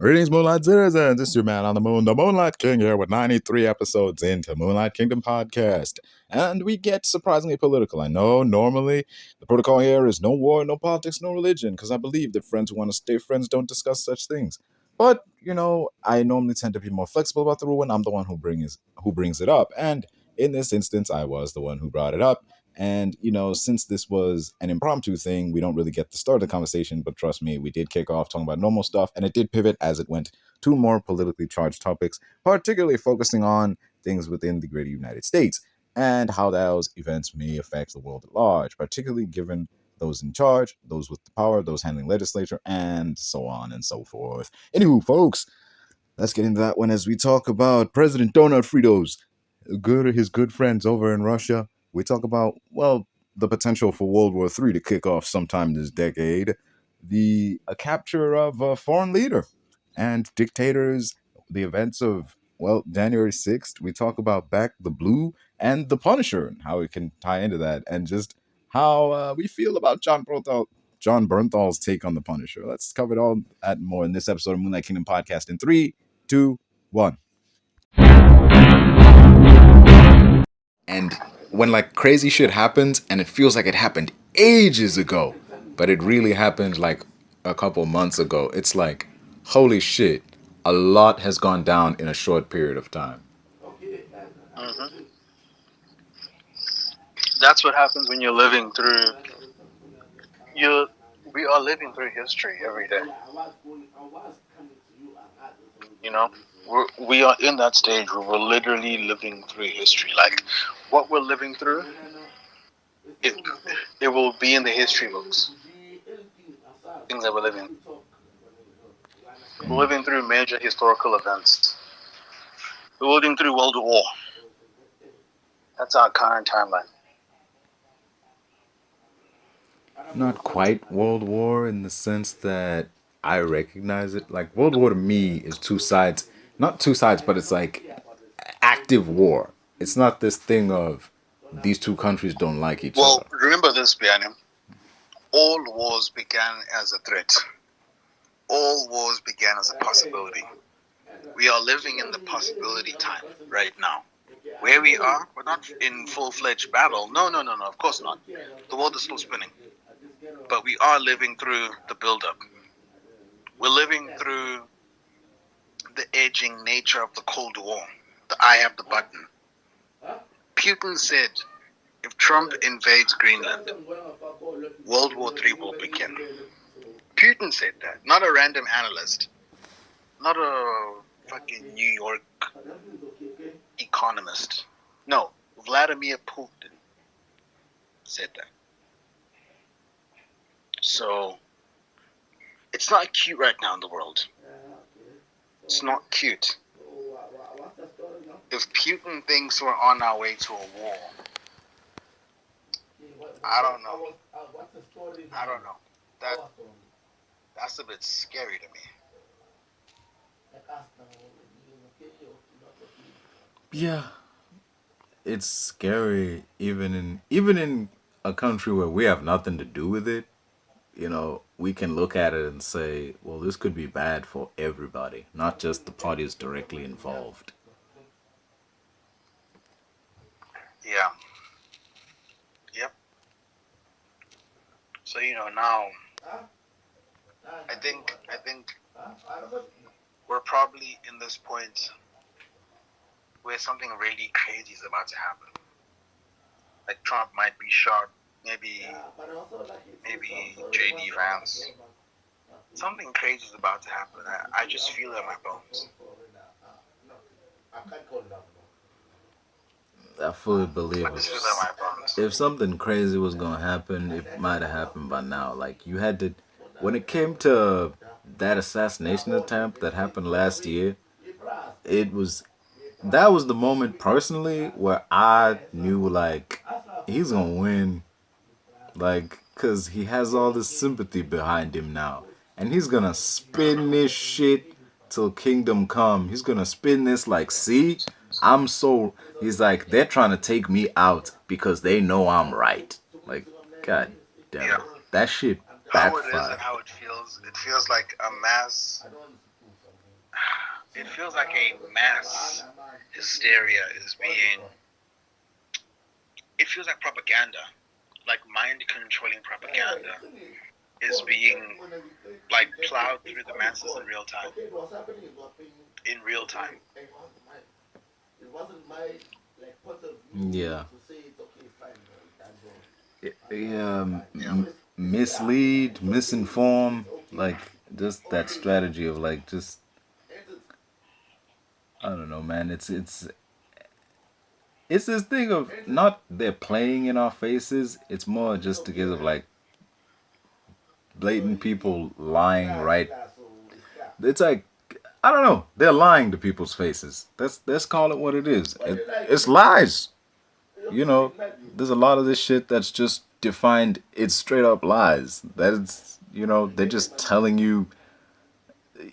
Greetings, Moonlight Citizens. This is your man on the moon, the Moonlight King, here with 93 episodes into Moonlight Kingdom Podcast. And we get surprisingly political. I know normally the protocol here is no war, no politics, no religion, because I believe that friends who want to stay friends don't discuss such things. But, I normally tend to be more flexible about the rule when I'm the one who brings it up. And in this instance, I was the one who brought it up. And, since this was an impromptu thing, we don't really get to start the conversation. But trust me, we did kick off talking about normal stuff, and it did pivot as it went to more politically charged topics, particularly focusing on things within the greater United States and how those events may affect the world at large, particularly given those in charge, those with the power, those handling legislature, and so on and so forth. Anywho, folks, let's get into that one as we talk about President Donald Fritos, his good friends over in Russia. We talk about, well, the potential for World War III to kick off sometime this decade, the capture of a foreign leader, and dictators, the events of, well, January 6th. We talk about Back the Blue and The Punisher and how it can tie into that, and just how we feel about John Bernthal's take on The Punisher. Let's cover it all and more in this episode of Moonlight Kingdom Podcast in 3, 2, 1. And when like crazy shit happens and it feels like it happened ages ago, but it really happened like a couple months ago, it's like, holy shit, a lot has gone down in a short period of time. Mm-hmm. That's what happens when you're living through. We are living through history every day. You know, we are in that stage where we're literally living through history. Like what we're living through, it will be in the history books. Things that we're living. We're living through major historical events. We're living through World War. That's our current timeline. Not quite World War in the sense that I recognize it. Like World War to me is two sides, not two sides, but it's like active war. It's not this thing of these two countries don't like each other. Well, remember this, Bianim. All wars began as a threat. All wars began as a possibility. We are living in the possibility time right now. Where we are, we're not in full-fledged battle. No, of course not. The world is still spinning. But we are living through the build-up. We're living through the edging nature of the Cold War. The I have the button. Putin said, if Trump invades Greenland, World War III will begin. Putin said that, not a random analyst, not a fucking New York economist. No, Vladimir Putin said that. So, it's not cute right now in the world. It's not cute. If Putin thinks we're on our way to a war, I don't know. That's a bit scary to me. Yeah, it's scary even in a country where we have nothing to do with it. We can look at it and say, well, this could be bad for everybody, not just the parties directly involved. Yeah. Yep. So now I think we're probably in this point where something really crazy is about to happen. Like Trump might be shot, maybe JD Vance. Something crazy is about to happen. I just feel it in my bones. I fully believe I just feel it in my bones. if something crazy was gonna happen, it might have happened by now. Like you had to, when it came to that assassination attempt that happened last year, that was the moment personally where I knew like he's gonna win, like cause he has all this sympathy behind him now, and he's gonna spin this shit till kingdom come. He's gonna spin this like, see, he's like, they're trying to take me out because they know I'm right. Like, god damn it. That shit How it is backfired. and how it feels. It feels like a mass it feels like a mass hysteria is being. It feels like propaganda, like mind controlling propaganda, is being like plowed through the masses in real time. In real time. Yeah. Yeah, mislead, misinform, like just that strategy of like just I don't know, man. It's this thing of not they're playing in our faces. It's more just because of like blatant people lying right. It's like I don't know. They're lying to people's faces. Let's call it what it is. It's lies. You know, there's a lot of this shit that's just defined. It's straight up lies. That's they're just telling you.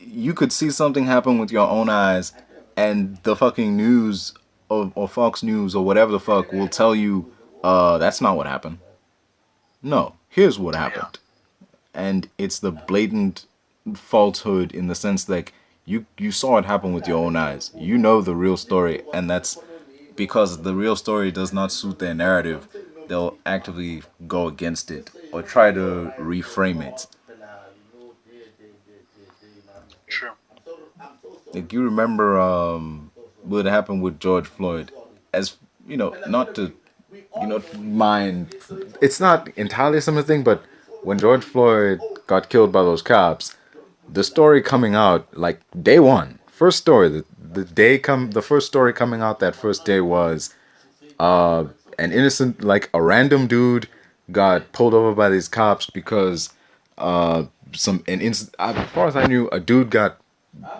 You could see something happen with your own eyes, and the fucking news or Fox News or whatever the fuck will tell you, that's not what happened. No, here's what Yeah. happened. And it's the blatant falsehood in the sense that you saw it happen with your own eyes. You know the real story, and that's because the real story does not suit their narrative. They'll actively go against it or try to reframe it. True. Like you remember what happened with George Floyd, as not to mind. It's not entirely a similar thing, but when George Floyd got killed by those cops, the story coming out like day one, first story, the first story coming out that first day was an innocent, like a random dude got pulled over by these cops because as far as I knew, a dude got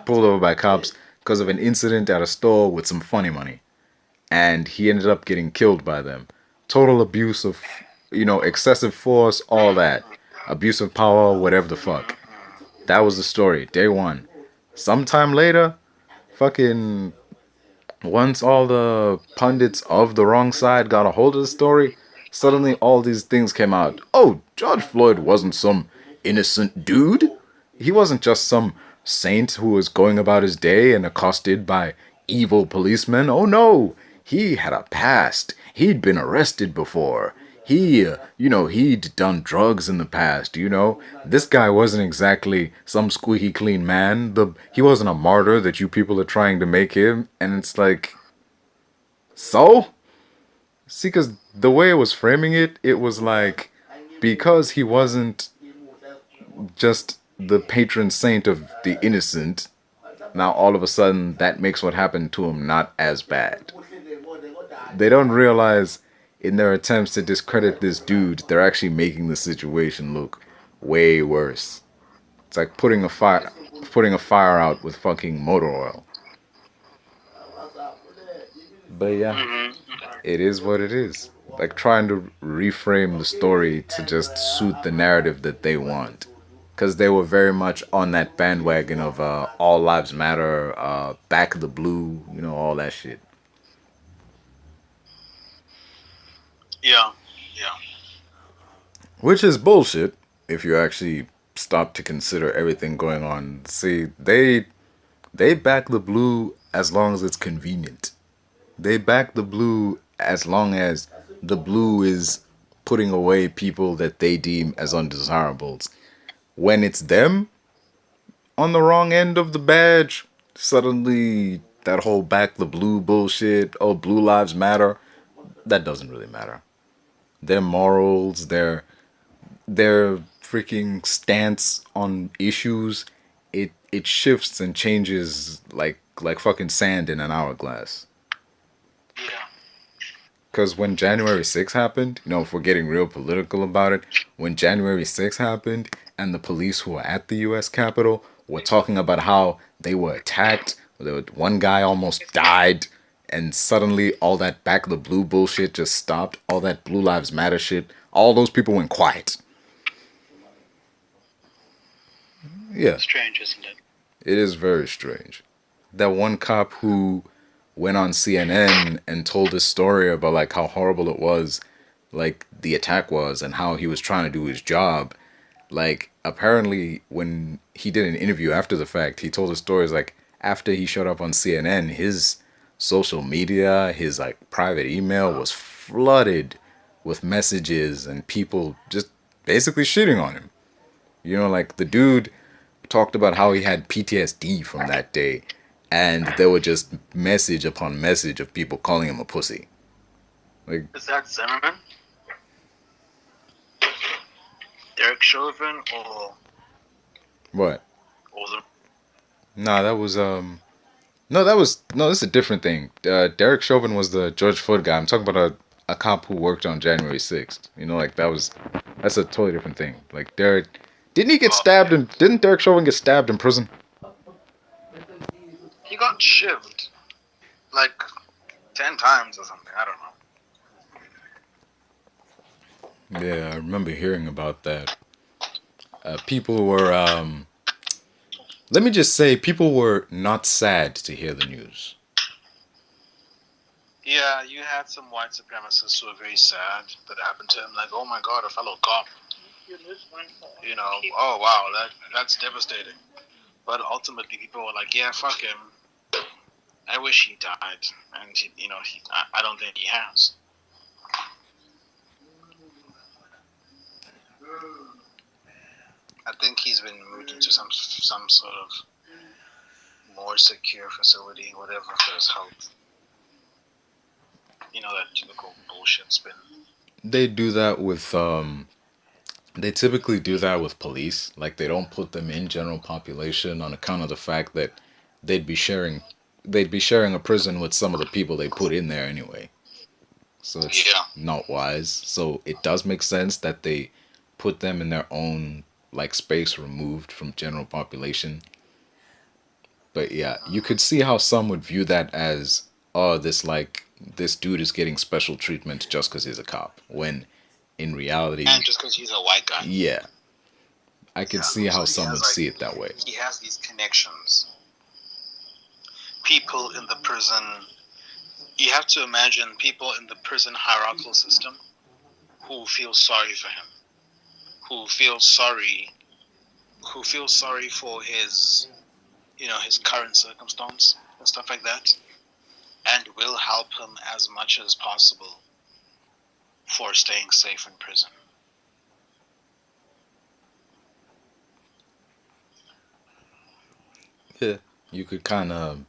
pulled over by cops because of an incident at a store with some funny money, and he ended up getting killed by them. Total abuse of, excessive force, all that, abuse of power, whatever the fuck. That was the story, day one. Sometime later, fucking once all the pundits of the wrong side got a hold of the story, suddenly all these things came out. Oh, George Floyd wasn't some innocent dude. He wasn't just some saint who was going about his day and accosted by evil policemen. Oh no, he had a past. He'd been arrested before. He'd done drugs in the past, This guy wasn't exactly some squeaky clean man. He wasn't a martyr that you people are trying to make him. And it's like, so? See, because the way it was framing it, it was like, because he wasn't just the patron saint of the innocent, now all of a sudden that makes what happened to him not as bad. They don't realize in their attempts to discredit this dude, they're actually making the situation look way worse. It's like putting a fire out with fucking motor oil. But yeah, it is what it is. Like trying to reframe the story to just suit the narrative that they want. Because they were very much on that bandwagon of all lives matter, back of the blue, all that shit. Yeah. Yeah. Which is bullshit if you actually stop to consider everything going on. See, they back the blue as long as it's convenient. They back the blue as long as the blue is putting away people that they deem as undesirables. When it's them on the wrong end of the badge, suddenly that whole back the blue bullshit, oh, blue lives matter, that doesn't really matter. Their morals, their freaking stance on issues, it shifts and changes like fucking sand in an hourglass. Yeah. Because when January 6th happened, if we're getting real political about it, when January 6th happened and the police who were at the US Capitol were talking about how they were attacked, one guy almost died, and suddenly all that back of the blue bullshit just stopped, all that Blue Lives Matter shit, all those people went quiet. Yeah, Strange, isn't it? it is very strange. That one cop who went on CNN and told his story about how horrible it was, like the attack was, and how he was trying to do his job. Like, apparently, when he did an interview after the fact, he told his stories like after he showed up on CNN, his social media, his like private email was flooded with messages and people just basically shitting on him. Like the dude talked about how he had PTSD from that day, and there were just message upon message of people calling him a pussy. Like, Is that Zimmerman? Derek Chauvin or what? the No, that was no, this is a different thing. Derek Chauvin was the George Floyd guy. I'm talking about a cop who worked on January 6th. Like that's a totally different thing. Like Derek, didn't he get stabbed? And didn't Derek Chauvin get stabbed in prison? He got shivved like 10 times or something. I don't know. Yeah, I remember hearing about that. People were, let me just say, people were not sad to hear the news. Yeah, you had some white supremacists who were very sad that happened to him. Like, oh my God, a fellow cop. Oh wow, that's devastating. But ultimately, people were like, yeah, fuck him. I wish he died, and I don't think he has. I think he's been moved into some sort of more secure facility, whatever, for his health. That typical bullshit spin. They do that with, they typically do that with police. Like, they don't put them in general population on account of the fact that they'd be sharing, they'd be sharing a prison with some of the people they put in there anyway. So it's not wise. So it does make sense that they put them in their own like space removed from general population. But yeah, you could see how some would view that as, oh, this dude is getting special treatment just because he's a cop. When in reality, and just because he's a white guy. Yeah, I could see how some would see it that way. He has these connections. People in the prison. You have to imagine people in the prison hierarchical system who feel sorry for him, who feel sorry for his, his current circumstance and stuff like that, and will help him as much as possible for staying safe in prison. Yeah, you could kind of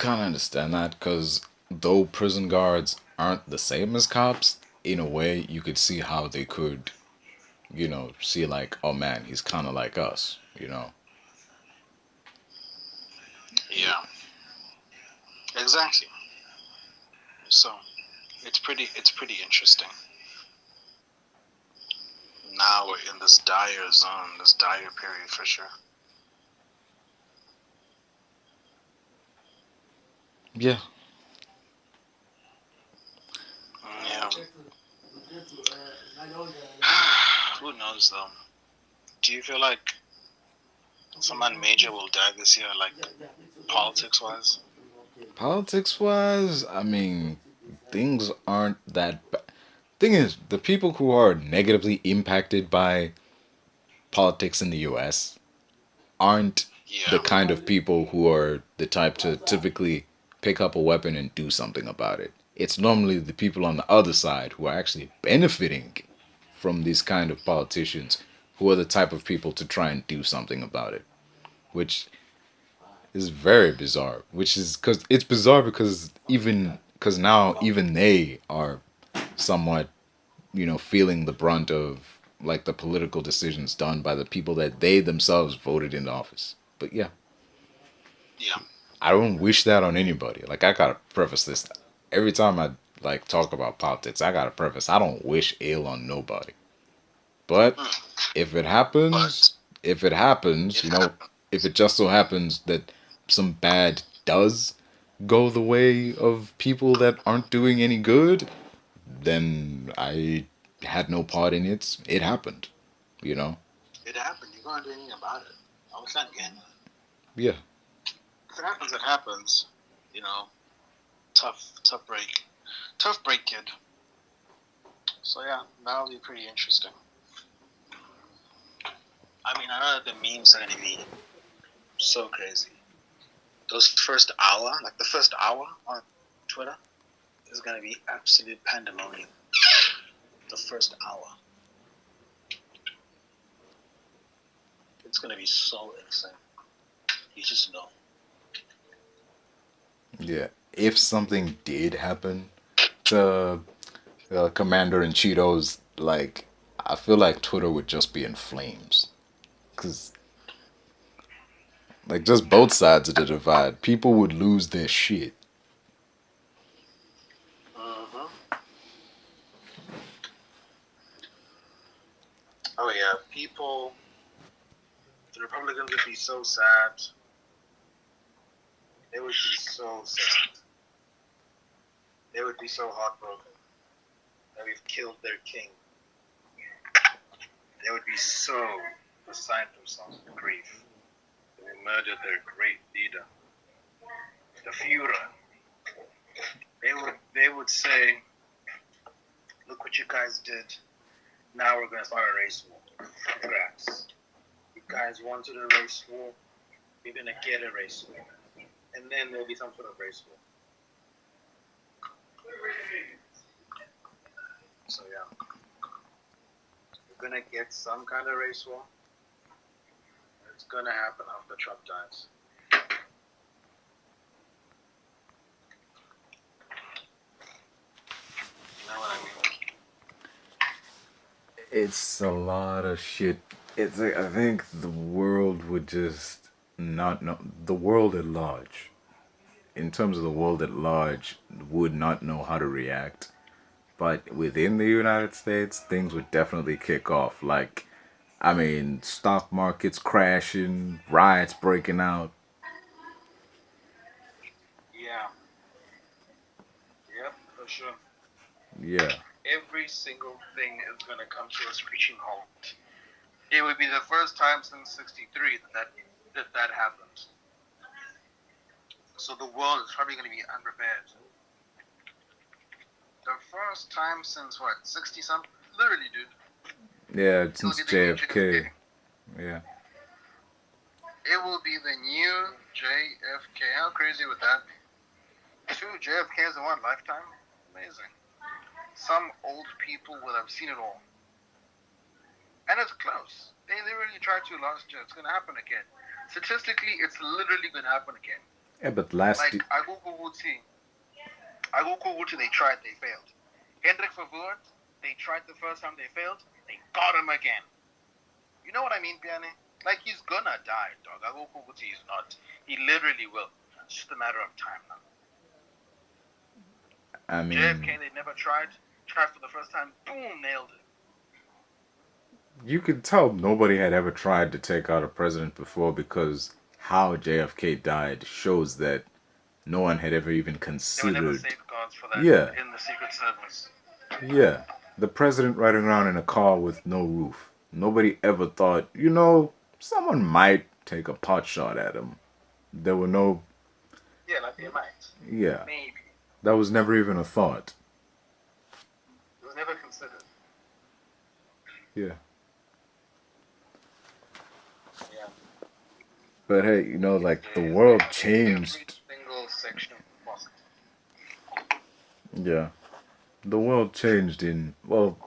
understand that because though prison guards aren't the same as cops, in a way you could see how they could, see like, oh man, he's kind of like us. Yeah, exactly. So it's pretty interesting. Now we're in this dire zone, this dire period for sure. Yeah. Yeah. Who knows though? Do you feel like someone major will die this year, like politics wise? Politics wise, I mean, things aren't that bad. Thing is, the people who are negatively impacted by politics in the US aren't the kind of people who are the type to typically pick up a weapon and do something about it. It's normally the people on the other side who are actually benefiting from these kind of politicians who are the type of people to try and do something about it, which is very bizarre. Which is because it's bizarre because now even they are somewhat feeling the brunt of like the political decisions done by the people that they themselves voted into office. But yeah. Yeah. I don't wish that on anybody. Like, I gotta preface this. Every time I like talk about politics, I gotta preface I don't wish ill on nobody. But if it happens, if it just so happens that some bad does go the way of people that aren't doing any good, then I had no part in it. It happened, It happened. You can't do anything about it. I was not getting it. Yeah. If it happens, it happens. Tough break, kid. So yeah, that'll be pretty interesting. I mean, I know that the memes are gonna be so crazy. Those first hour, like the first hour on Twitter, is gonna be absolute pandemonium. The first hour. It's gonna be so insane. You just know. Yeah. If something did happen to Commander and Cheetos, like, I feel like Twitter would just be in flames. Because, like, just both sides of the divide, people would lose their shit. Mm-hmm. Oh yeah, people. The Republicans would be so sad. They would be so sad. They would be so heartbroken that we've killed their king. They would be so beside themselves with grief that we murdered their great leader, the Führer. They would say, "Look what you guys did. Now we're going to start a race war. Congrats. You guys wanted a race war. You're going to get a race war. And then there'll be some sort of race war." So yeah, we're going to get some kind of race war. It's going to happen after Trump dies. You know what I mean? It's a lot of shit. It's like, I think the world would just not know. The world at large, in terms of the world at large, would not know how to react. But within the United States, things would definitely kick off. Like, I mean, stock markets crashing, riots breaking out. Yeah. Yep, for sure. Yeah. Every single thing is going to come to a screeching halt. It would be the first time since '63 that happened. So the world is probably going to be unprepared. The first time since what, 60 something? Literally, dude. Yeah, It will since be the new JFK. JFK. Yeah. It will be the new JFK. How crazy would that be? 2 JFKs in one lifetime? Amazing. Some old people will have seen it all. And it's close. They literally tried to last year. It's going to happen again. Statistically, it's literally going to happen again. Yeah, but last Like, Agukuwuti, they tried, they failed. Hendrik Verwoerd, they tried the first time, they failed. They got him again. You know what I mean, Piane? Like, he's gonna die, dog. Agukuwuti is not. He literally will. It's just a matter of time now. I mean, JFK, they never tried. Tried for the first time, boom, nailed it. you could tell nobody had ever tried to take out a president before because how JFK died shows that no one had ever even There were never considered. safeguards for that Yeah, in the Secret Service. yeah. The president riding around in a car with no roof. Nobody ever thought, someone might take a pot shot at him. There were no. Yeah, like they might. Yeah. Maybe. That was never even a thought. It was never considered. Yeah. Yeah. But hey, like the world changed. Every single section possible. Yeah. The world changed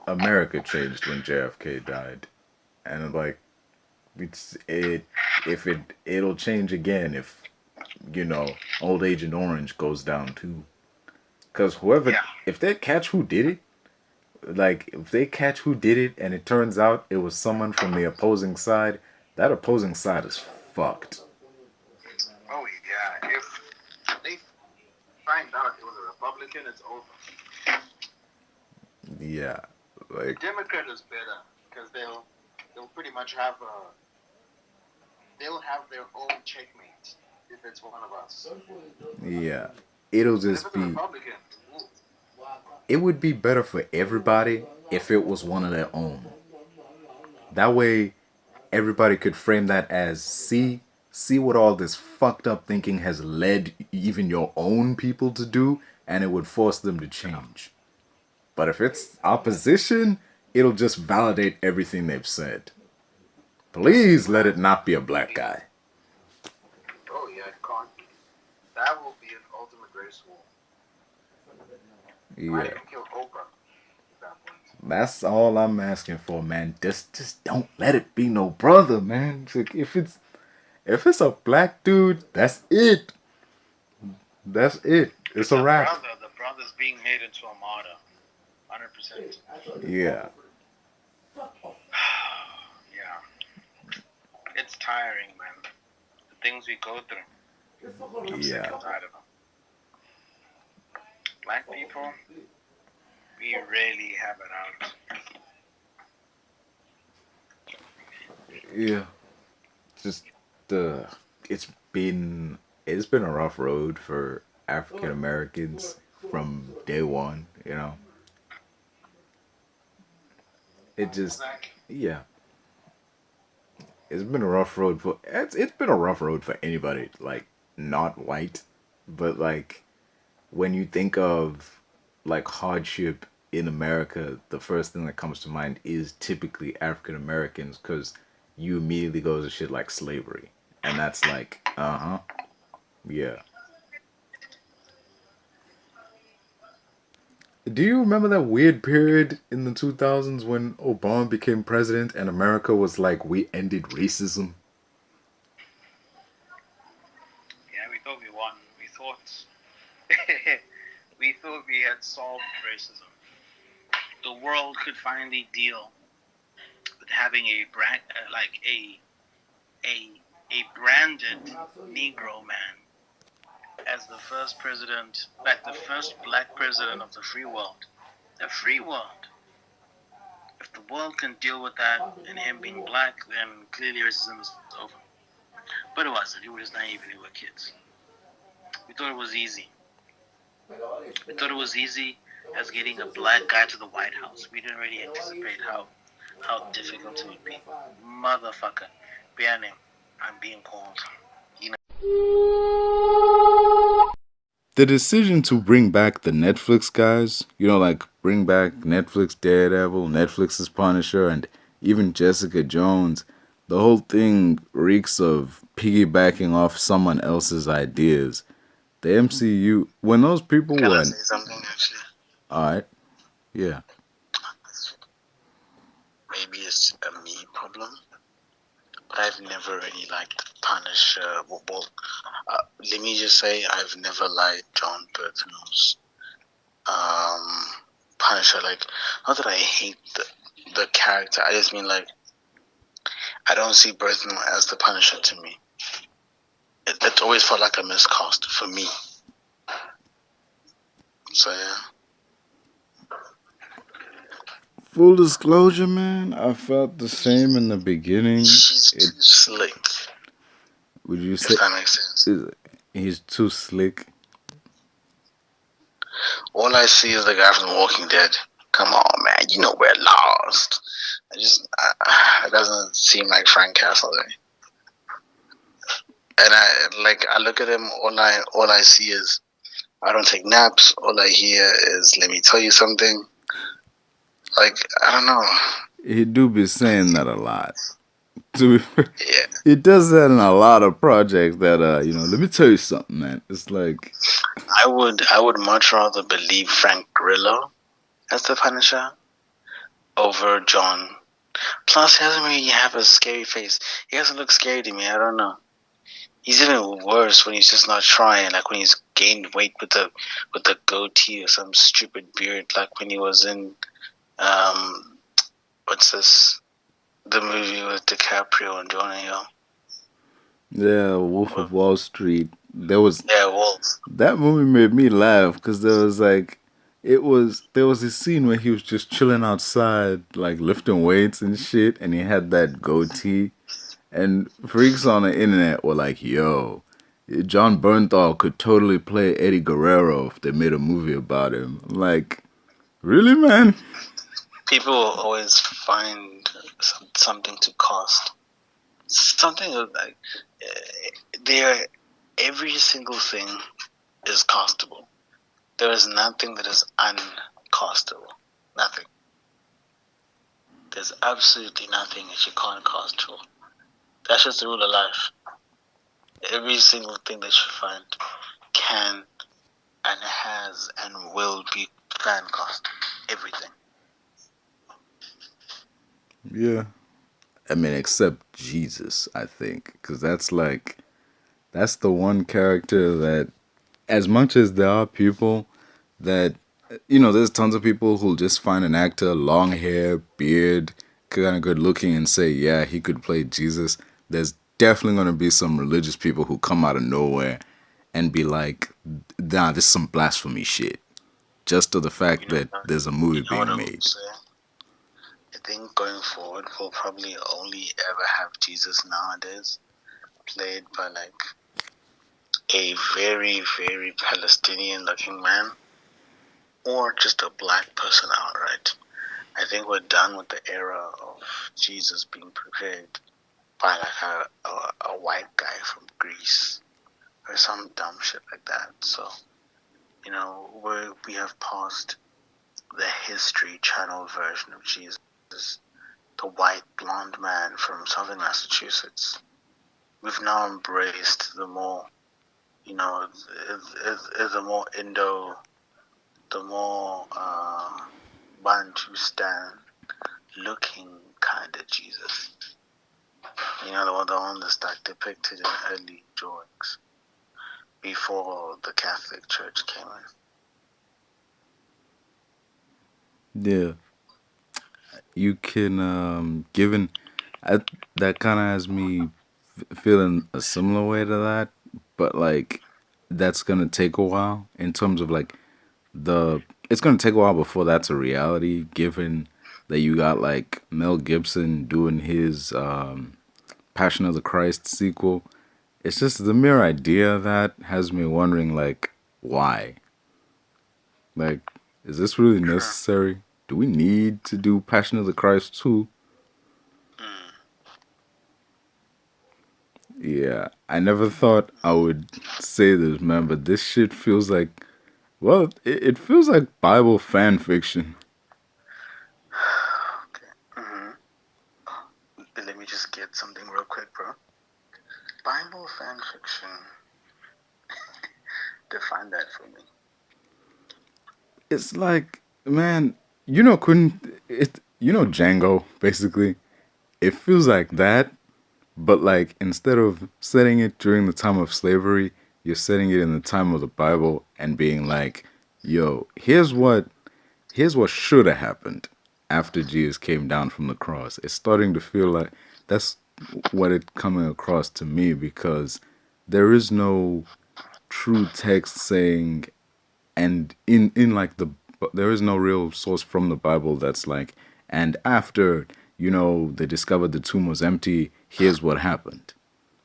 America changed when JFK died. And like it'll change again if old Agent Orange goes down too. Cuz if they catch who did it, like if they catch who did it and it turns out it was someone from the opposing side, that opposing side is fucked. Oh yeah, if they find out it was a Republican, it's over. Yeah. The Like Democrat is better because they'll pretty much have they'll have their own checkmate if it's one of us. yeah. It'll But if just it's a be Republican, it would be better for everybody if it was one of their own. That way everybody could frame that as see what all this fucked up thinking has led even your own people to do, and it would force them to change. But if it's opposition, it'll just validate everything they've said. Please let it not be a black guy. Oh yeah, it can't. That will be an ultimate race war. Might Yeah. even kill Oprah at that point. That's all I'm asking for, man. Just don't let it be no brother, man. It's like, if it's a black dude, that's it. That's it. It's a wrap. The brother's being made into a martyr. 100%. Yeah. Yeah. It's tiring, man. The things we go through. I'm sick Yeah. and tired of them. Black people, we really have it out. Yeah. Just the it's been it's been a rough road for African Americans from day one, you know. It just yeah. It's been a rough road for it's been a rough road for anybody like not white, but like when you think of like hardship in America, the first thing that comes to mind is typically African Americans because you immediately go to shit like slavery, and that's like yeah. Do you remember that weird period in the 2000s when Obama became president and America was like, we ended racism? Yeah, we thought we won. We thought we thought we had solved racism. The world could finally deal with having a branded Negro man as the first president, like the first black president of the free world. The free world. If the world can deal with that and him being black, then clearly racism is over. But it wasn't. It was naive and we were kids. We thought it was easy. We thought it was easy as getting a black guy to the White House. We didn't really anticipate how difficult it would be. Motherfucker. Biane, I'm being called. You know. The decision to bring back the Netflix guys, you know, like bring back Netflix Daredevil, Netflix's Punisher, and even Jessica Jones, the whole thing reeks of piggybacking off someone else's ideas. The MCU, when those people Can were. I say something actually? Alright, yeah. Maybe it's a me problem. But I've never really liked Punisher. Let me just say, I've never liked Jon Bernthal's Punisher. Like, not that I hate the character. I just mean like, I don't see Bernthal as the Punisher to me. It's always felt like a miscast for me. So yeah. Full disclosure, man, I felt the same in the beginning. She's too slick. Would you say if that makes sense? He's too slick? All I see is the guy from The Walking Dead. Come on, man. You know we're lost. It doesn't seem like Frank Castle to me. And I look at him. All I see is I don't take naps. All I hear is let me tell you something. Like I don't know. He do be saying that a lot. Yeah. He does that in a lot of projects that let me tell you something, man. It's like I would much rather believe Frank Grillo as the Punisher over John. Plus, he doesn't really have a scary face. He doesn't look scary to me. I don't know. He's even worse when he's just not trying. Like when he's gained weight with the goatee or some stupid beard. Like when he was in what's this? The movie with DiCaprio and Jonah Hill. Yeah, Wolf of Wall Street. Wolf. That movie made me laugh because there was a scene where he was just chilling outside, like lifting weights and shit, and he had that goatee. And freaks on the internet were like, yo, Jon Bernthal could totally play Eddie Guerrero if they made a movie about him. I'm like, really, man? People always find something to cost. Something like every single thing is costable. There is nothing that is uncostable. Nothing. There's absolutely nothing that you can't cost for. That's just the rule of life. Every single thing that you find can and has and will be fan cast. Everything. Yeah. I mean, except Jesus, I think, because that's the one character that, as much as there are people that, there's tons of people who'll just find an actor, long hair, beard, kind of good looking, and say, yeah, he could play Jesus. There's definitely going to be some religious people who come out of nowhere and be like, nah, this is some blasphemy shit. Just to the fact You know, that there's a movie you know what I being would made. say? I think going forward, we'll probably only ever have Jesus nowadays played by like a very, very Palestinian looking man or just a black person outright. I think we're done with the era of Jesus being portrayed by like a white guy from Greece or some dumb shit like that. So, we have passed the History Channel version of Jesus, the white blonde man from southern Massachusetts. We've now embraced the more, the more Indo, the more Bantustan looking kind of Jesus. The one that's like depicted in early drawings before the Catholic Church came in. Yeah. You can, given, that kind of has me feeling a similar way to that, but like, that's going to take a while in terms of like, it's going to take a while before that's a reality, given that you got like Mel Gibson doing his Passion of the Christ sequel. It's just the mere idea of that has me wondering, like, why? Like, is this really Sure. necessary? Do we need to do Passion of the Christ too? Yeah, I never thought I would say this, man, but this shit feels like, well, it feels like Bible fan fiction. Okay. Let me just get something real quick, bro. Bible fan fiction. Define that for me. It's like, man, Django, basically. It feels like that, but like instead of setting it during the time of slavery, you're setting it in the time of the Bible and being like, yo, here's what should have happened after Jesus came down from the cross. It's starting to feel like that's what it's coming across to me, because there is no true text saying, and in like there is no real source from the Bible that's like, and after they discovered the tomb was empty, here's what happened.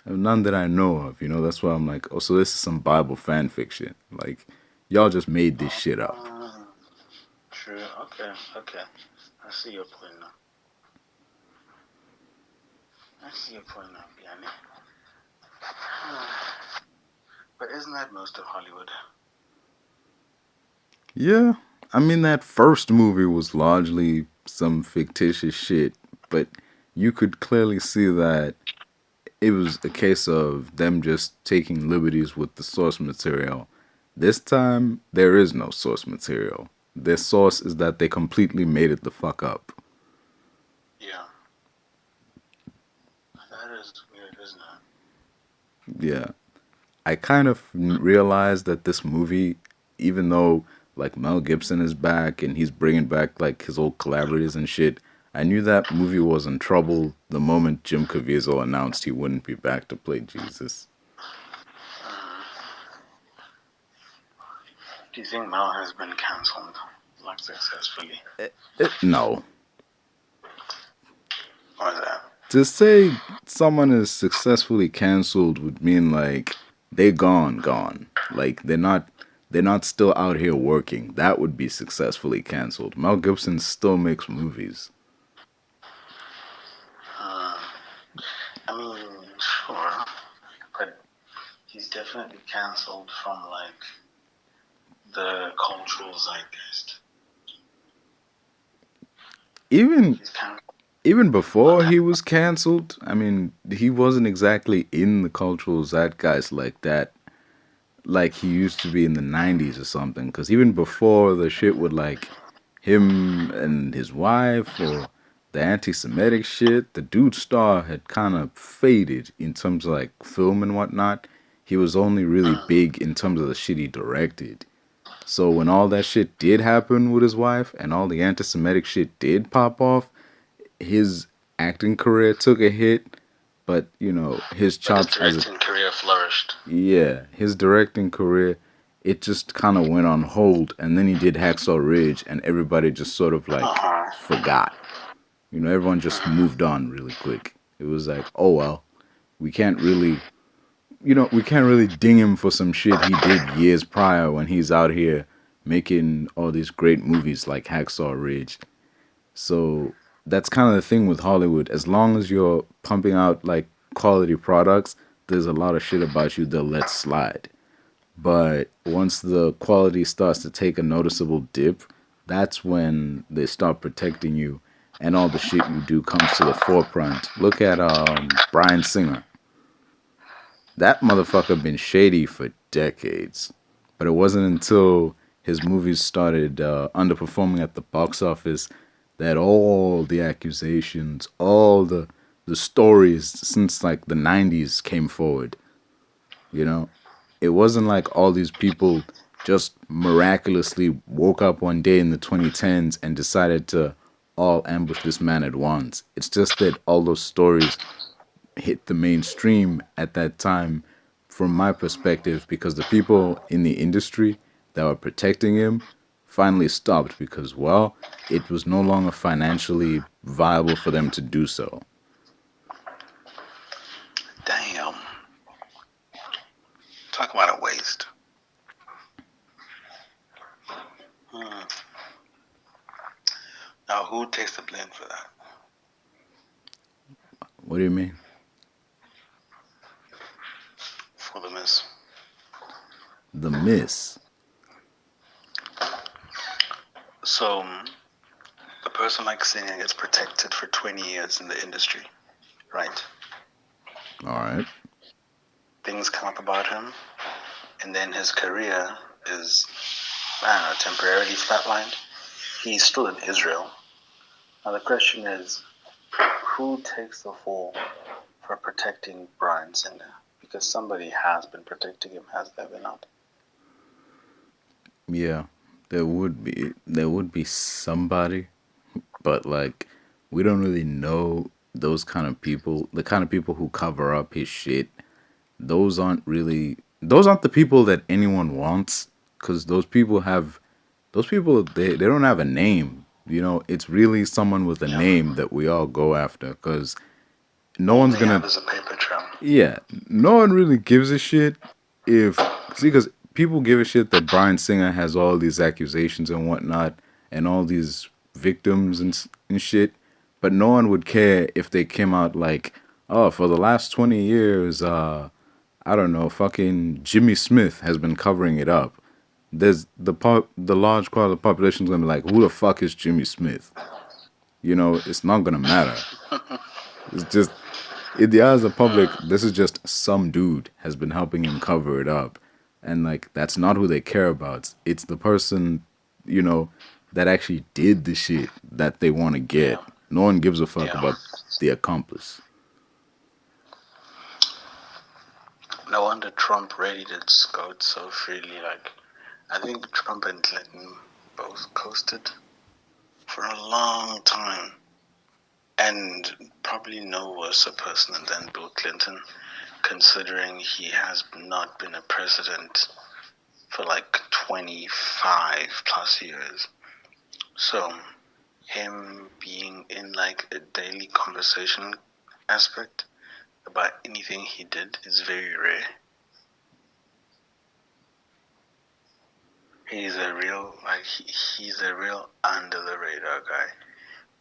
None that I know of. That's why I'm like, oh, so this is some Bible fan fiction. Like, y'all just made this shit up. True. Okay. Okay. I see your point now. Biani. But isn't that most of Hollywood? Yeah, I mean, that first movie was largely some fictitious shit, but you could clearly see that it was a case of them just taking liberties with the source material. This time, there is no source material. Their source is that they completely made it the fuck up. Yeah. That is weird, isn't it? Yeah. I kind of realized that this movie, even though like Mel Gibson is back and he's bringing back like his old collaborators and shit, I knew that movie was in trouble the moment Jim Caviezel announced he wouldn't be back to play Jesus. Do you think Mel has been cancelled, like successfully? No. Or is that? To say someone is successfully canceled would mean like they're gone. Like they're not still out here working. That would be successfully canceled. Mel Gibson still makes movies. I mean, sure, but he's definitely cancelled from like the cultural zeitgeist. Even He's cancelled. even before he was canceled, I mean, he wasn't exactly in the cultural zeitgeist like that, like he used to be in the 90s or something. Because even before the shit with like him and his wife or the anti Semitic shit, the dude star had kind of faded in terms of like film and whatnot. He was only really big in terms of the shit he directed. So when all that shit did happen with his wife and all the anti Semitic shit did pop off, his acting career took a hit, but his But his chops as a directing career flourished. yeah, his directing career it just kind of went on hold, and then he did Hacksaw Ridge, and everybody just sort of like Uh-huh. forgot. Everyone just moved on really quick. It was like, oh well, we can't really, we can't really ding him for some shit he did years prior when he's out here making all these great movies like Hacksaw Ridge. So that's kind of the thing with Hollywood. As long as you're pumping out like quality products, there's a lot of shit about you they'll let slide. But once the quality starts to take a noticeable dip, that's when they start protecting you and all the shit you do comes to the forefront. Look at Bryan Singer. That motherfucker been shady for decades. But it wasn't until his movies started underperforming at the box office that all the accusations, all the stories since like the 90s came forward. You know, it wasn't like all these people just miraculously woke up one day in the 2010s and decided to all ambush this man at once. It's just that all those stories hit the mainstream at that time from my perspective because the people in the industry that were protecting him finally stopped because, well, it was no longer financially viable for them to do so. Damn. Talk about a waste. Hmm. Now, who takes the blame for that? What do you mean? For the miss. The miss. So, a person like Singer gets protected for 20 years in the industry, right? All right. Things come up about him, and then his career is, I don't know, temporarily flatlined. He's still in Israel. Now, the question is, who takes the fall for protecting Bryan Singer? Because somebody has been protecting him, has there been not? Yeah, there would be somebody, but like we don't really know those kind of people, the kind of people who cover up his shit. Those aren't the people that anyone wants cuz those people they don't have a name. It's really someone with a Yeah. name that we all go after cuz no All one's they going have to is a paper trail. yeah, no one really gives a shit if see because people give a shit that Bryan Singer has all these accusations and whatnot and all these victims and shit, but no one would care if they came out like, oh, for the last 20 years, I don't know, fucking Jimmy Smith has been covering it up. There's the large part of the population is gonna be like, who the fuck is Jimmy Smith? It's not gonna matter. It's just in the eyes of the public, this is just some dude has been helping him cover it up. And like that's not who they care about. It's the person, you know, that actually did the shit that they want to Yeah. get. No one gives a fuck Yeah. about the accomplice. No wonder Trump rated its goat so freely. Like, I think Trump and Clinton both coasted for a long time. And probably no worse a person than Bill Clinton, considering he has not been a president for like 25 plus years. So, him being in like a daily conversation aspect about anything he did is very rare. He's a real, like, he's a real under the radar guy,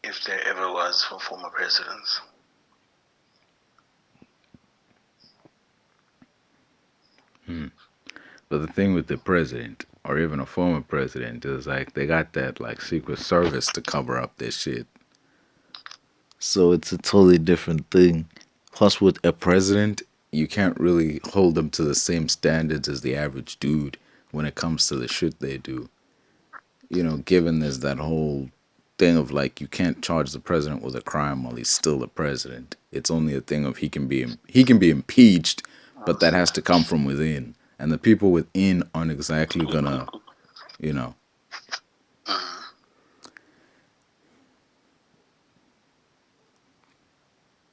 if there ever was for former presidents. But the thing with the president or even a former president is like they got that like secret service to cover up this shit. So it's a totally different thing. Plus, with a president, you can't really hold them to the same standards as the average dude when it comes to the shit they do. Given there's that whole thing of like you can't charge the president with a crime while he's still the president. It's only a thing of he can be impeached, but that has to come from within, and the people within aren't exactly gonna, you know,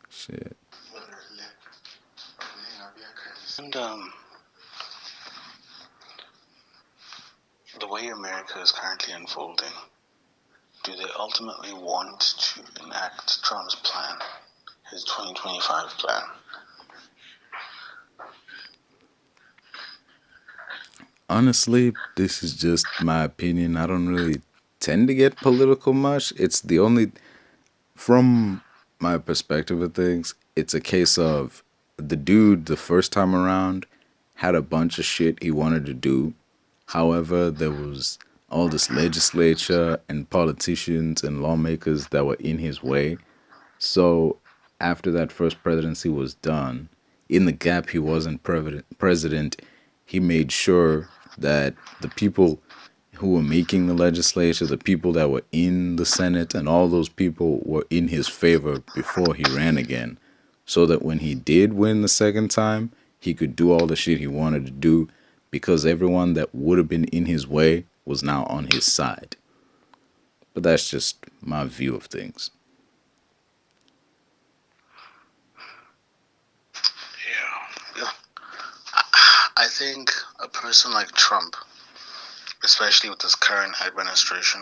shit. And the way America is currently unfolding, do they ultimately want to enact Trump's plan, his 2025 plan? Honestly, this is just my opinion. I don't really tend to get political much. It's the only from my perspective of things, it's a case of the dude the first time around had a bunch of shit he wanted to do. However, there was all this legislature and politicians and lawmakers that were in his way. So after that first presidency was done, in the gap he wasn't president, he made sure that the people who were making the legislature, the people that were in the Senate, and all those people were in his favor before he ran again. So that when he did win the second time, he could do all the shit he wanted to do because everyone that would have been in his way was now on his side. But that's just my view of things. Yeah. Yeah. I think a person like Trump, especially with this current administration,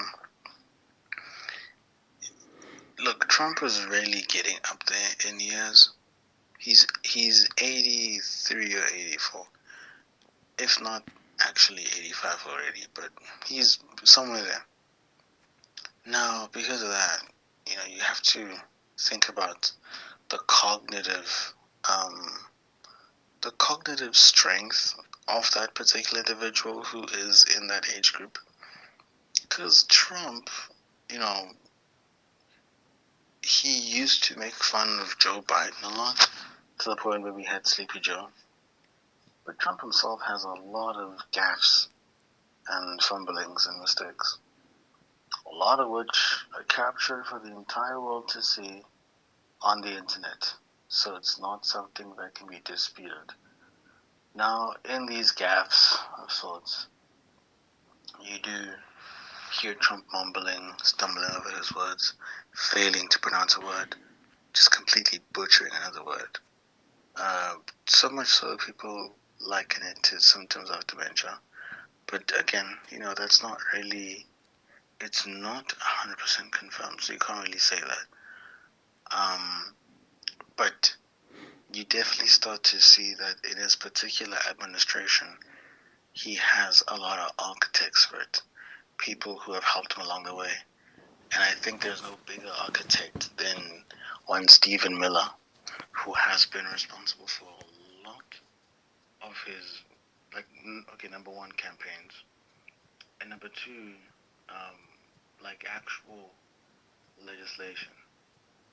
look, Trump is really getting up there in years. He's 83 or 84, if not actually 85 already, but he's somewhere there. Now, because of that, you have to think about the cognitive, um, the cognitive strength of that particular individual who is in that age group. Because Trump, you know, he used to make fun of Joe Biden a lot to the point where we had Sleepy Joe. But Trump himself has a lot of gaffes and fumblings and mistakes, a lot of which are captured for the entire world to see on the internet. So it's not something that can be disputed. Now, in these gaffes of sorts, you do hear Trump mumbling, stumbling over his words, failing to pronounce a word, just completely butchering another word. So much so people liken it to symptoms of dementia. But again, that's not really, it's not 100% confirmed, so you can't really say that. But you definitely start to see that in his particular administration, he has a lot of architects for it, people who have helped him along the way. And I think there's no bigger architect than one Stephen Miller, who has been responsible for a lot of his, number one, campaigns, and number two, um, actual legislation,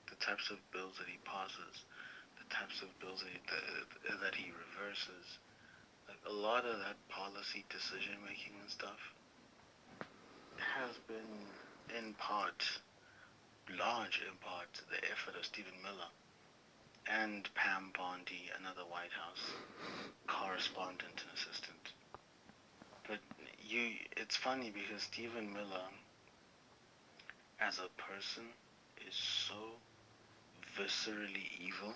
the types of bills that he passes, the types of bills that he reverses. Like a lot of that policy decision making and stuff has been in part, large in part, the effort of Stephen Miller and Pam Bondi, another White House correspondent and assistant. But it's funny because Stephen Miller, as a person, is so viscerally evil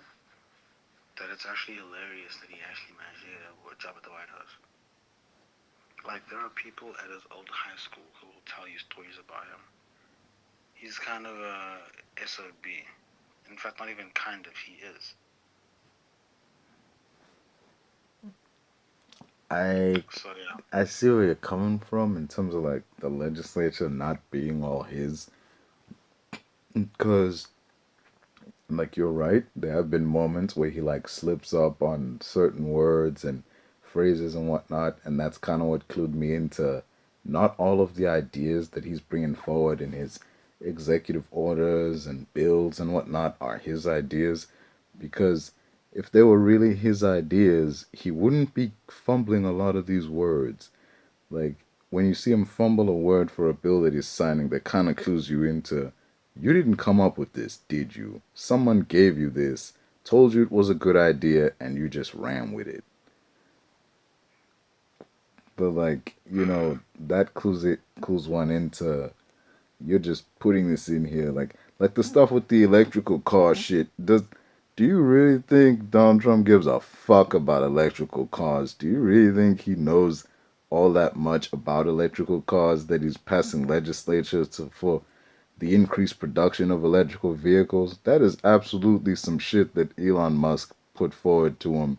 that it's actually hilarious that he actually managed to get a job at the White House. Like, there are people at his old high school who will tell you stories about him. He's kind of a SOB. In fact, not even kind of, he is. I So, yeah. I see where you're coming from in terms of like the legislature not being all his, because like you're right, there have been moments where he like slips up on certain words and phrases and whatnot, and that's kind of what clued me into not all of the ideas that he's bringing forward in his executive orders and bills and whatnot are his ideas, because if they were really his ideas, he wouldn't be fumbling a lot of these words. Like, when you see him fumble a word for a bill that he's signing, that kind of clues you into, you didn't come up with this, did you? Someone gave you this, told you it was a good idea, and you just ran with it. But like, that clues one into, you're just putting this in here, like the stuff with the electrical car shit. Do you really think Donald Trump gives a fuck about electrical cars? Do you really think he knows all that much about electrical cars that he's passing legislatures for the increased production of electrical vehicles? That is absolutely some shit that Elon Musk put forward to him,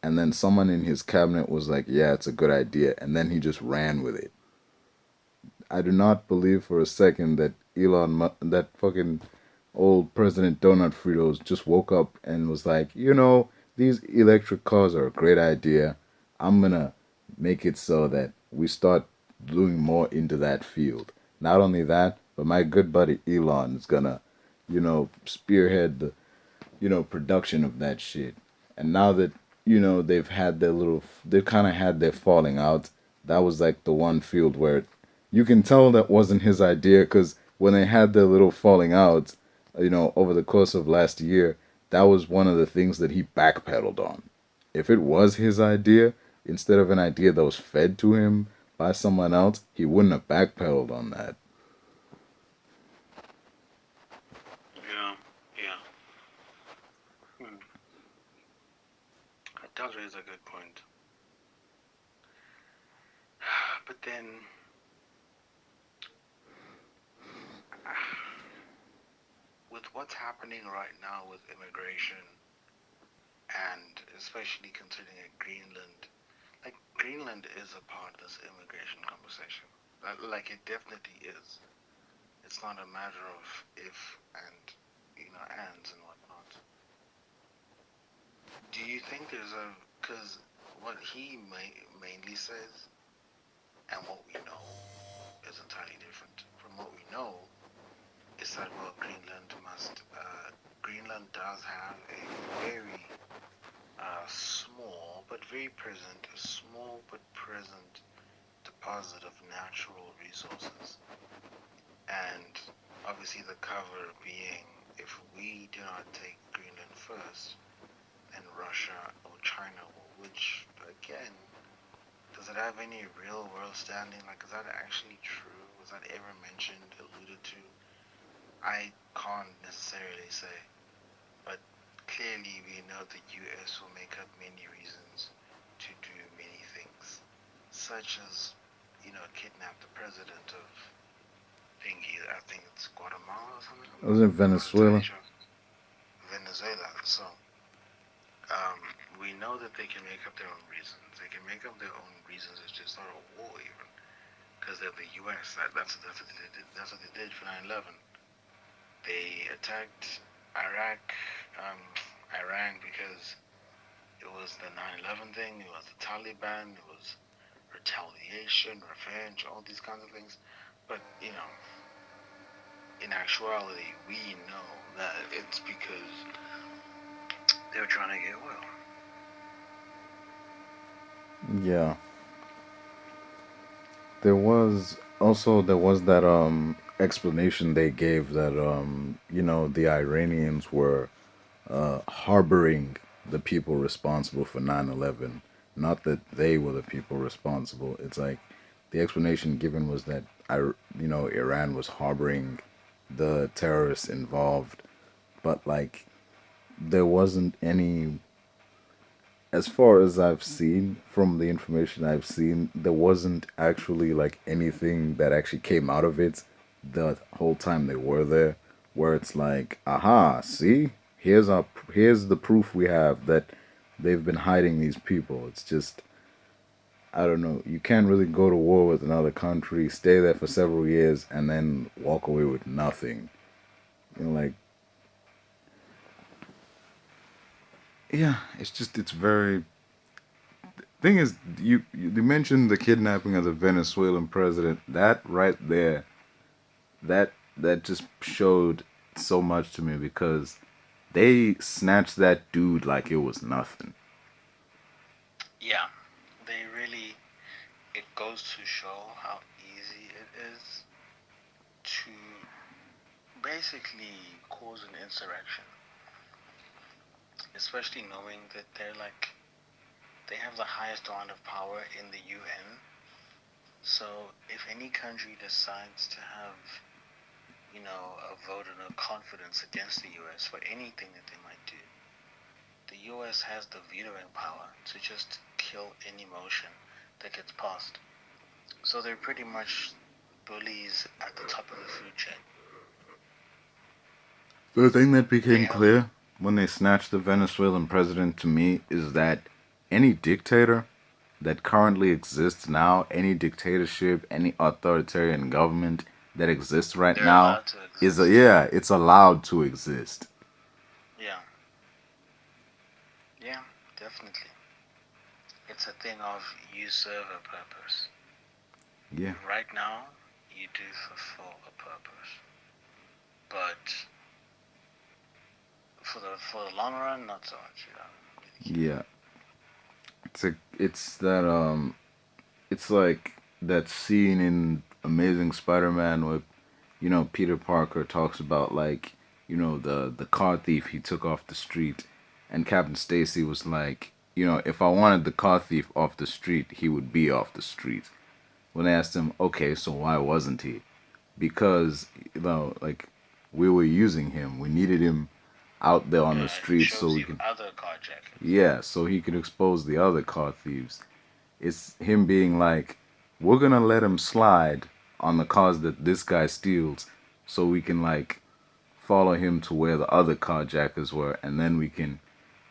and then someone in his cabinet was like, "Yeah, it's a good idea," and then he just ran with it. I do not believe for a second that that fucking old President Donut Fritos just woke up and was like, these electric cars are a great idea. I'm gonna make it so that we start doing more into that field. Not only that, but my good buddy Elon is gonna, spearhead the, production of that shit. And now that, they've kind of had their falling out, that was like the one field where you can tell that wasn't his idea, because when they had their little falling out, over the course of last year, that was one of the things that he backpedaled on. If it was his idea, instead of an idea that was fed to him by someone else, he wouldn't have backpedaled on that. Yeah, yeah. Hmm. That does raise a good point. But then, with what's happening right now with immigration, and especially considering Greenland, like Greenland is a part of this immigration conversation. Like it definitely is. It's not a matter of if and ands and whatnot. Do you think there's a because what he mainly says and what we know is entirely different. From what we know is that Greenland does have a very small but present deposit of natural resources. And obviously, the cover being if we do not take Greenland first, then Russia or China will, which, again, does it have any real world standing? Like, is that actually true? Was that ever mentioned, alluded to? I can't necessarily say. But clearly, we know the US will make up many reasons to do many things, such as, kidnap the president of I think it's Guatemala or something. I was in I'm not entirely Venezuela. sure. Venezuela. So we know that they can make up their own reasons. They can make up their own reasons. It's just not a war even, because they're the U.S. That's what they did for 9/11. They attacked Iraq, Iran because it was the 9/11 thing. It was the Taliban. It was retaliation, revenge, all these kinds of things. But in actuality, we know that it's because they were trying to get oil. Yeah. There was that explanation they gave that the Iranians were harboring the people responsible for 9/11, not that they were the people responsible. It's like the explanation given was that Iran was harboring the terrorists involved, but like there wasn't any, as far as I've seen from the information I've seen, there wasn't actually like anything that actually came out of it the whole time they were there, where it's like, aha, see, here's the proof we have that they've been hiding these people. It's just, I don't know. You can't really go to war with another country, stay there for several years, and then walk away with nothing. Like, yeah, it's very. Thing is, you mentioned the kidnapping of the Venezuelan president. That right there, that that just showed so much to me because they snatched that dude like it was nothing. Yeah, they really. It goes to show how easy it is to basically cause an insurrection, especially knowing that they have the highest amount of power in the UN. So if any country decides to have, a vote of no confidence against the US for anything that they might do, the US has the vetoing power to just kill any motion that gets passed. So they're pretty much bullies at the top of the food chain. The thing that They became have, clear when they snatched the Venezuelan president to me is that any dictator that currently exists now, any dictatorship, any authoritarian government that exists right they're now allowed to is a exist. yeah, it's allowed to exist. Yeah, yeah, definitely. It's a thing of you serve a purpose. Yeah. Right now, you do fulfill a purpose. But for the long run, not so much. Yeah. It's that it's like that scene in Amazing Spider-Man where Peter Parker talks about like the car thief he took off the street, and Captain Stacy was like, if I wanted the car thief off the street, he would be off the street. When they asked him, okay, so why wasn't he? Because like we were using him, we needed him out there on the Yeah, it streets so shows we you could other carjackers. yeah, so he could expose the other car thieves. It's him being like, we're gonna let him slide on the cars that this guy steals so we can like follow him to where the other carjackers were and then we can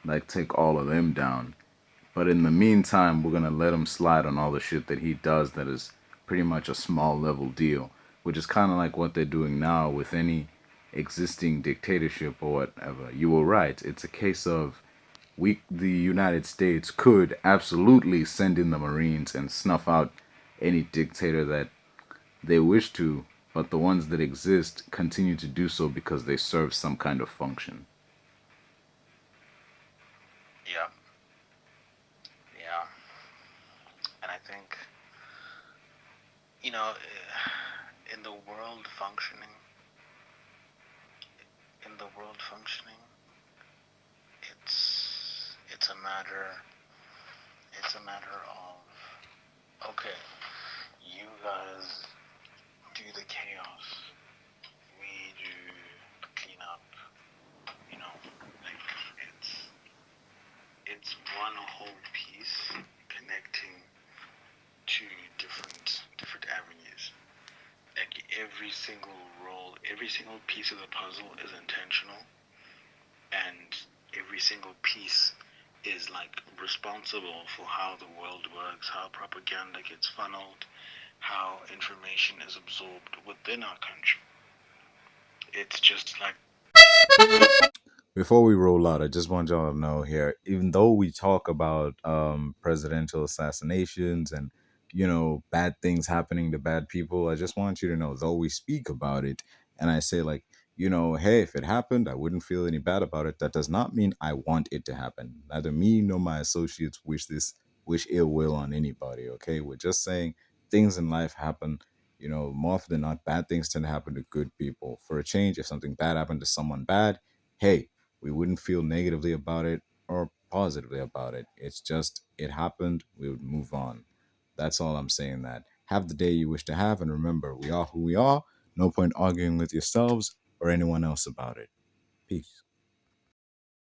like take all of them down. But in the meantime, we're gonna let him slide on all the shit that he does that is pretty much a small level deal, which is kind of like what they're doing now with any existing dictatorship or whatever. You were right. It's a case of the United States could absolutely send in the Marines and snuff out any dictator that they wish to, but the ones that exist continue to do so because they serve some kind of function. Yeah, yeah. And I think, in the world functioning, in the world functioning, it's a matter, of, okay, you guys do the chaos, we do the cleanup. Like it's one whole piece connecting to different avenues. Like every single role, every single piece of the puzzle is intentional, and every single piece is like responsible for how the world works, how propaganda gets funneled, how information is absorbed within our country. It's just like Before we roll out, I just want y'all to know here, even though we talk about presidential assassinations and, bad things happening to bad people, I just want you to know, though we speak about it and I say, like, hey, if it happened, I wouldn't feel any bad about it. That does not mean I want it to happen. Neither me nor my associates wish ill will on anybody, okay? We're just saying things in life happen. More often than not, bad things tend to happen to good people. For a change, if something bad happened to someone bad, hey, we wouldn't feel negatively about it or positively about it. It's just it happened, we would move on. That's all I'm saying. That have the day you wish to have, and remember, we are who we are. No point arguing with yourselves or anyone else about it. Peace.